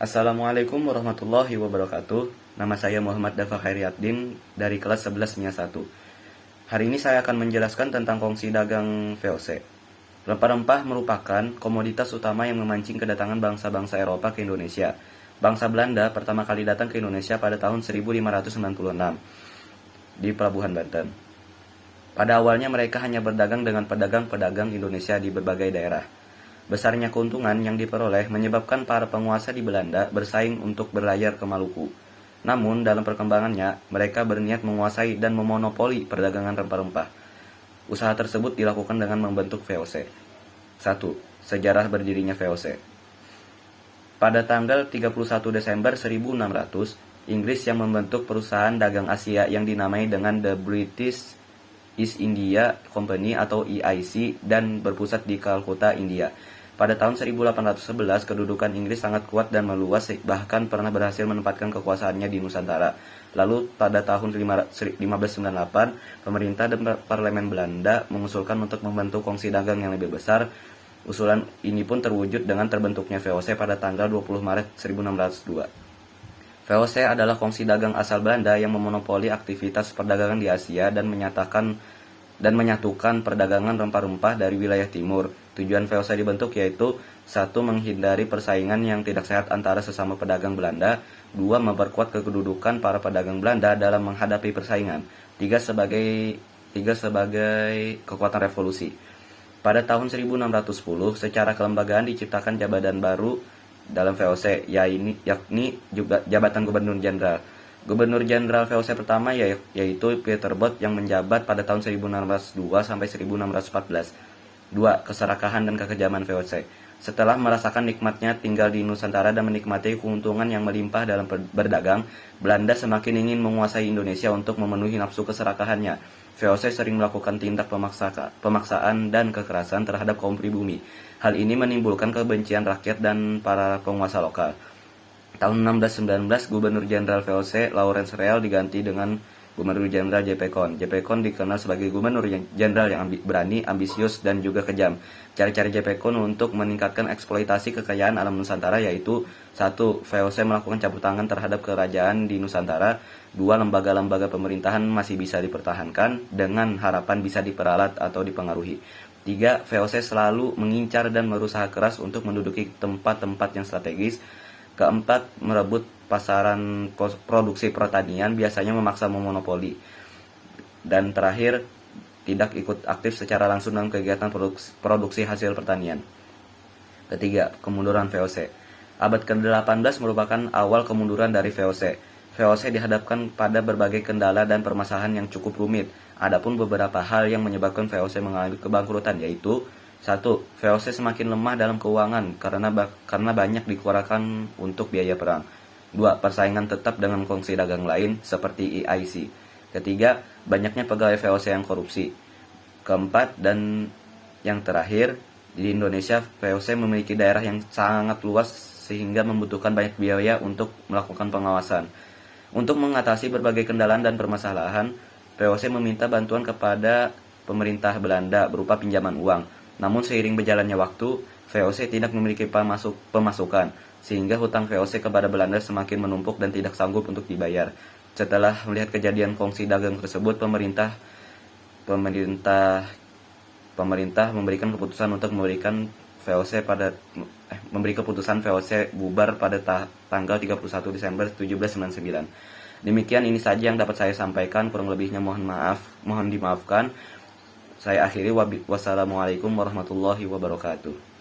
Assalamualaikum warahmatullahi wabarakatuh. Nama saya Muhammad Dafa Khairiaddin dari kelas 11 MIA 1. Hari ini saya akan menjelaskan tentang kongsi dagang VOC. Rempah-rempah merupakan komoditas utama yang memancing kedatangan bangsa-bangsa Eropa ke Indonesia. Bangsa Belanda pertama kali datang ke Indonesia pada tahun 1596 di Pelabuhan Banten. Pada awalnya mereka hanya berdagang dengan pedagang-pedagang Indonesia di berbagai daerah. Besarnya keuntungan yang diperoleh menyebabkan para penguasa di Belanda bersaing untuk berlayar ke Maluku. Namun, dalam perkembangannya, mereka berniat menguasai dan memonopoli perdagangan rempah-rempah. Usaha tersebut dilakukan dengan membentuk VOC. 1. Sejarah berdirinya VOC. Pada tanggal 31 Desember 1600, Inggris yang membentuk perusahaan dagang Asia yang dinamai dengan The British East India Company atau EIC dan berpusat di Kalkuta, India. Pada tahun 1811, kedudukan Inggris sangat kuat dan meluas, bahkan pernah berhasil menempatkan kekuasaannya di Nusantara. Lalu pada tahun 1598, pemerintah dan parlemen Belanda mengusulkan untuk membentuk kongsi dagang yang lebih besar. Usulan ini pun terwujud dengan terbentuknya VOC pada tanggal 20 Maret 1602. VOC adalah kongsi dagang asal Belanda yang memonopoli aktivitas perdagangan di Asia dan menyatukan perdagangan rempah-rempah dari wilayah timur. Tujuan VOC dibentuk yaitu 1. Menghindari persaingan yang tidak sehat antara sesama pedagang Belanda. 2. Memperkuat kedudukan para pedagang Belanda dalam menghadapi persaingan. 3. Sebagai kekuatan revolusi. Pada tahun 1610, secara kelembagaan diciptakan jabatan baru dalam VOC, yakni juga jabatan Gubernur Jenderal. Gubernur Jenderal VOC pertama yaitu Peter Both yang menjabat pada tahun 1602 sampai 1614. 2. Keserakahan dan kekejaman VOC. Setelah merasakan nikmatnya tinggal di Nusantara dan menikmati keuntungan yang melimpah dalam berdagang, Belanda semakin ingin menguasai Indonesia untuk memenuhi nafsu keserakahannya. VOC sering melakukan tindak pemaksaan dan kekerasan terhadap kaum pribumi. Hal ini menimbulkan kebencian rakyat dan para penguasa lokal. Tahun 1619, Gubernur Jenderal VOC Lawrence Real diganti dengan Gubernur Jenderal J.P. Kon. J.P. Kon dikenal sebagai Gubernur Jenderal yang berani, ambisius, dan juga kejam. Cara-cara J.P. Kon untuk meningkatkan eksploitasi kekayaan alam Nusantara yaitu 1. VOC melakukan campur tangan terhadap kerajaan di Nusantara. 2. Lembaga-lembaga pemerintahan masih bisa dipertahankan dengan harapan bisa diperalat atau dipengaruhi. 3. VOC selalu mengincar dan berusaha keras untuk menduduki tempat-tempat yang strategis. 4. Merebut pasaran produksi pertanian, biasanya memaksa memonopoli. Dan terakhir, tidak ikut aktif secara langsung dalam kegiatan produksi hasil pertanian. Ketiga, kemunduran VOC. Abad ke-18 merupakan awal kemunduran dari VOC. VOC dihadapkan pada berbagai kendala dan permasalahan yang cukup rumit. Adapun beberapa hal yang menyebabkan VOC mengalami kebangkrutan yaitu 1. VOC semakin lemah dalam keuangan karena banyak dikeluarkan untuk biaya perang. 2. Persaingan tetap dengan kongsi dagang lain seperti EIC. Ketiga, banyaknya pegawai VOC yang korupsi. 4. Dan yang terakhir, di Indonesia VOC memiliki daerah yang sangat luas sehingga membutuhkan banyak biaya untuk melakukan pengawasan. Untuk mengatasi berbagai kendala dan permasalahan, VOC meminta bantuan kepada pemerintah Belanda berupa pinjaman uang. Namun seiring berjalannya waktu, VOC tidak memiliki pemasukan, sehingga hutang VOC kepada Belanda semakin menumpuk dan tidak sanggup untuk dibayar. Setelah melihat kejadian kongsi dagang tersebut, pemerintah memberikan keputusan untuk memberi keputusan VOC bubar pada tanggal 31 Desember 1799. Demikian ini saja yang dapat saya sampaikan, kurang lebihnya mohon dimaafkan. Saya akhiri, wassalamualaikum warahmatullahi wabarakatuh.